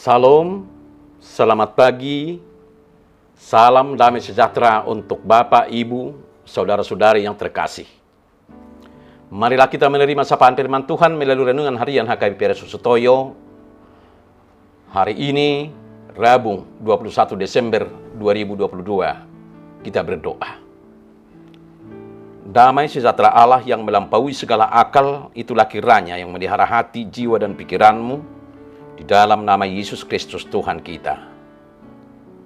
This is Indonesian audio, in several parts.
Salam, selamat pagi, salam damai sejahtera untuk Bapak, Ibu, saudara-saudari yang terkasih. Marilah kita menerima sapaan firman Tuhan melalui renungan harian HKBP Susutoyo. Hari ini, Rabu 21 Desember 2022, kita berdoa. Damai sejahtera Allah yang melampaui segala akal, itulah kiranya yang melihara hati, jiwa, dan pikiranmu, di dalam nama Yesus Kristus Tuhan kita.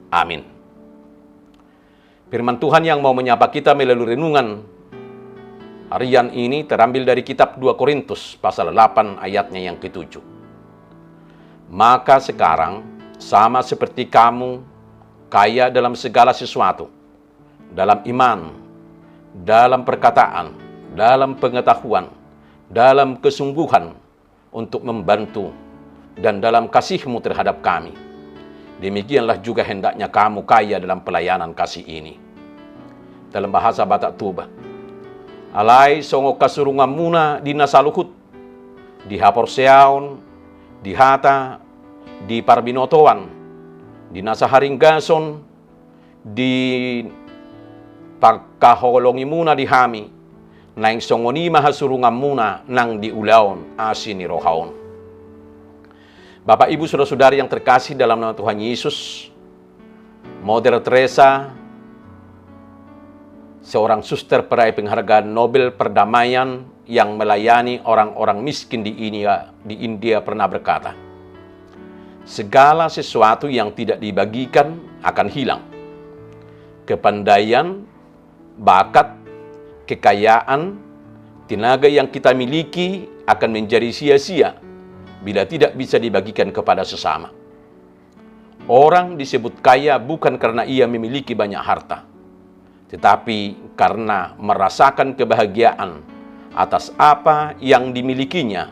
Amin. Firman Tuhan yang mau menyapa kita melalui renungan harian ini terambil dari kitab 2 Korintus pasal 8 ayatnya yang ke-7. Maka sekarang sama seperti kamu kaya dalam segala sesuatu, dalam iman, dalam perkataan, dalam pengetahuan, dalam kesungguhan untuk membantu, dan dalam kasihmu terhadap kami. Demikianlah juga hendaknya kamu kaya dalam pelayanan kasih ini. Dalam bahasa Batak Tuba, alai songo kasurungan muna di nasaluhut, di haporseaon, di hata, di parbinotoan, di nasaharinggason, di pagkaholongi muna di hami, naing songoni mahasurungan muna nang di ulaon asini rohaon. Bapak, Ibu, saudara-saudari yang terkasih dalam nama Tuhan Yesus, Mother Teresa, seorang suster peraih penghargaan Nobel perdamaian yang melayani orang-orang miskin di India pernah berkata, segala sesuatu yang tidak dibagikan akan hilang. Kepandaian, bakat, kekayaan, tenaga yang kita miliki akan menjadi sia-sia bila tidak bisa dibagikan kepada sesama. Orang disebut kaya bukan karena ia memiliki banyak harta, tetapi karena merasakan kebahagiaan atas apa yang dimilikinya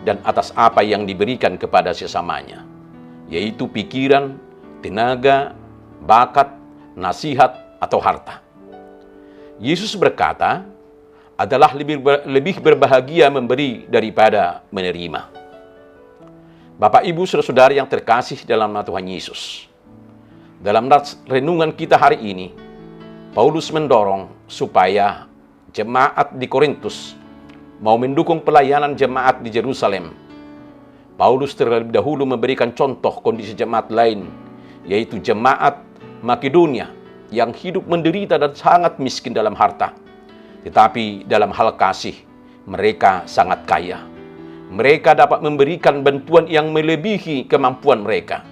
dan atas apa yang diberikan kepada sesamanya, yaitu pikiran, tenaga, bakat, nasihat, atau harta. Yesus berkata, adalah lebih berbahagia memberi daripada menerima. Bapak, Ibu, saudara-saudari yang terkasih dalam nama Tuhan Yesus. Dalam renungan kita hari ini, Paulus mendorong supaya jemaat di Korintus mau mendukung pelayanan jemaat di Yerusalem. Paulus terlebih dahulu memberikan contoh kondisi jemaat lain, yaitu jemaat Makedonia yang hidup menderita dan sangat miskin dalam harta. Tetapi dalam hal kasih, mereka sangat kaya. Mereka dapat memberikan bantuan yang melebihi kemampuan mereka.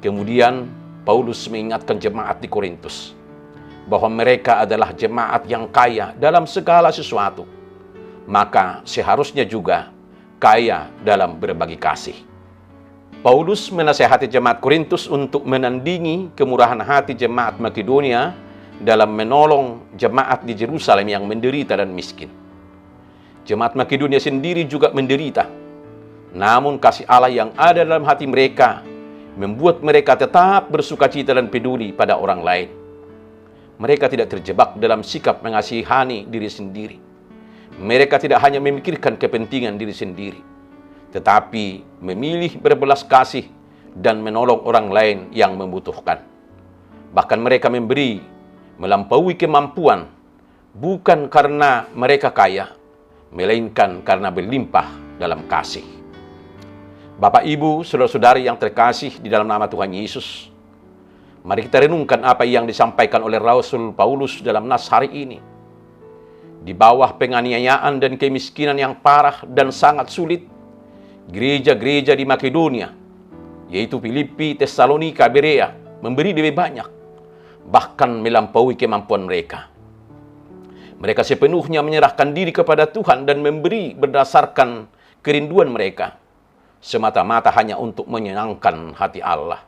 Kemudian Paulus mengingatkan jemaat di Korintus bahwa mereka adalah jemaat yang kaya dalam segala sesuatu. Maka seharusnya juga kaya dalam berbagi kasih. Paulus menasihati jemaat Korintus untuk menandingi kemurahan hati jemaat Makedonia dalam menolong jemaat di Yerusalem yang menderita dan miskin. Jemaat Makedonia sendiri juga menderita. Namun kasih Allah yang ada dalam hati mereka membuat mereka tetap bersukacita dan peduli pada orang lain. Mereka tidak terjebak dalam sikap mengasihani diri sendiri. Mereka tidak hanya memikirkan kepentingan diri sendiri, tetapi memilih berbelas kasih dan menolong orang lain yang membutuhkan. Bahkan mereka memberi melampaui kemampuan, bukan karena mereka kaya, melainkan karena berlimpah dalam kasih. Bapak, Ibu, saudara-saudari yang terkasih di dalam nama Tuhan Yesus, mari kita renungkan apa yang disampaikan oleh Rasul Paulus dalam nas hari ini. Di bawah penganiayaan dan kemiskinan yang parah dan sangat sulit, gereja-gereja di Makedonia, yaitu Filipi, Tesalonika, Berea, memberi lebih banyak, bahkan melampaui kemampuan mereka. Mereka sepenuhnya menyerahkan diri kepada Tuhan dan memberi berdasarkan kerinduan mereka, semata-mata hanya untuk menyenangkan hati Allah.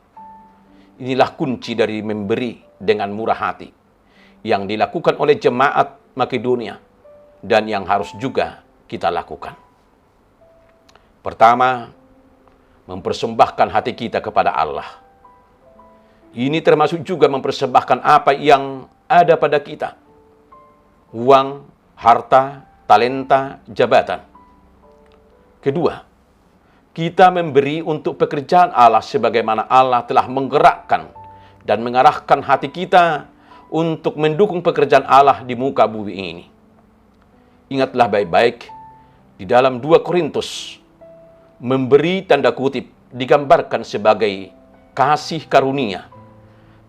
Inilah kunci dari memberi dengan murah hati yang dilakukan oleh jemaat Makedonia dan yang harus juga kita lakukan. Pertama, mempersembahkan hati kita kepada Allah. Ini termasuk juga mempersembahkan apa yang ada pada kita. Uang, harta, talenta, jabatan. Kedua, Kita memberi untuk pekerjaan Allah sebagaimana Allah telah menggerakkan dan mengarahkan hati kita untuk mendukung pekerjaan Allah di muka bumi ini. Ingatlah baik-baik, di dalam 2 Korintus, memberi tanda kutip digambarkan sebagai kasih karunia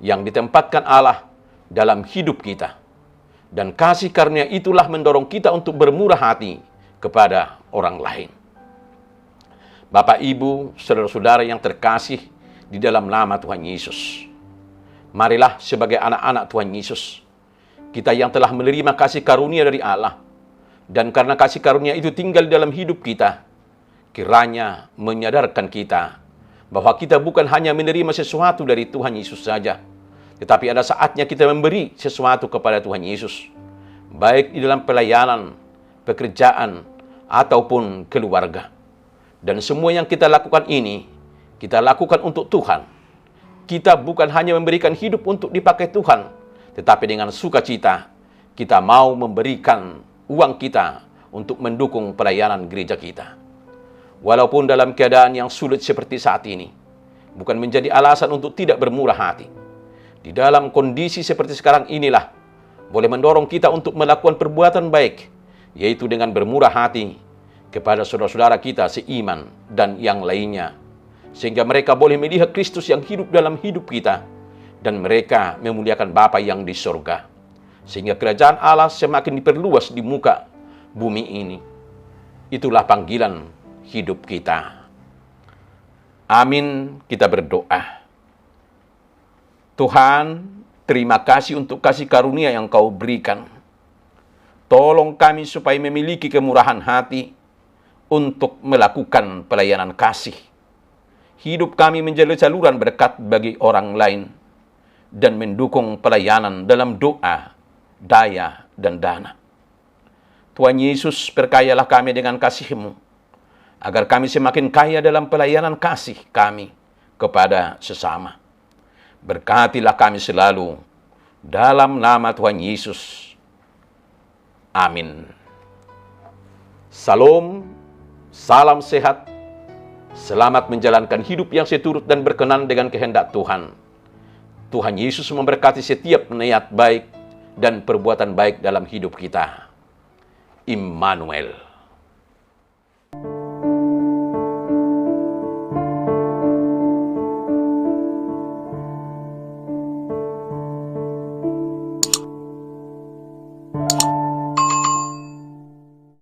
yang ditempatkan Allah dalam hidup kita. Dan kasih karunia itulah mendorong kita untuk bermurah hati kepada orang lain. Bapak, Ibu, saudara-saudara yang terkasih di dalam nama Tuhan Yesus, marilah sebagai anak-anak Tuhan Yesus, kita yang telah menerima kasih karunia dari Allah, dan karena kasih karunia itu tinggal di dalam hidup kita, kiranya menyadarkan kita bahwa kita bukan hanya menerima sesuatu dari Tuhan Yesus saja, tetapi ada saatnya kita memberi sesuatu kepada Tuhan Yesus, baik di dalam pelayanan, pekerjaan, ataupun keluarga. Dan semua yang kita lakukan ini, kita lakukan untuk Tuhan. Kita bukan hanya memberikan hidup untuk dipakai Tuhan, tetapi dengan sukacita, kita mau memberikan uang kita untuk mendukung pelayanan gereja kita. Walaupun dalam keadaan yang sulit seperti saat ini, bukan menjadi alasan untuk tidak bermurah hati. Di dalam kondisi seperti sekarang inilah, boleh mendorong kita untuk melakukan perbuatan baik, yaitu dengan bermurah hati kepada saudara-saudara kita seiman dan yang lainnya, sehingga mereka boleh melihat Kristus yang hidup dalam hidup kita, dan mereka memuliakan Bapa yang di surga, sehingga kerajaan Allah semakin diperluas di muka bumi ini. Itulah panggilan hidup kita. Amin. Kita berdoa. Tuhan, terima kasih untuk kasih karunia yang Kau berikan. Tolong kami supaya memiliki kemurahan hati untuk melakukan pelayanan kasih. Hidup kami menjadi saluran berkat bagi orang lain dan mendukung pelayanan dalam doa, daya, dan dana. Tuhan Yesus, perkayalah kami dengan kasih-Mu, agar kami semakin kaya dalam pelayanan kasih kami kepada sesama. Berkatilah kami selalu, dalam nama Tuhan Yesus. Amin. Salam. Salam sehat, selamat menjalankan hidup yang seturut dan berkenan dengan kehendak Tuhan. Tuhan Yesus memberkati setiap niat baik dan perbuatan baik dalam hidup kita. Immanuel.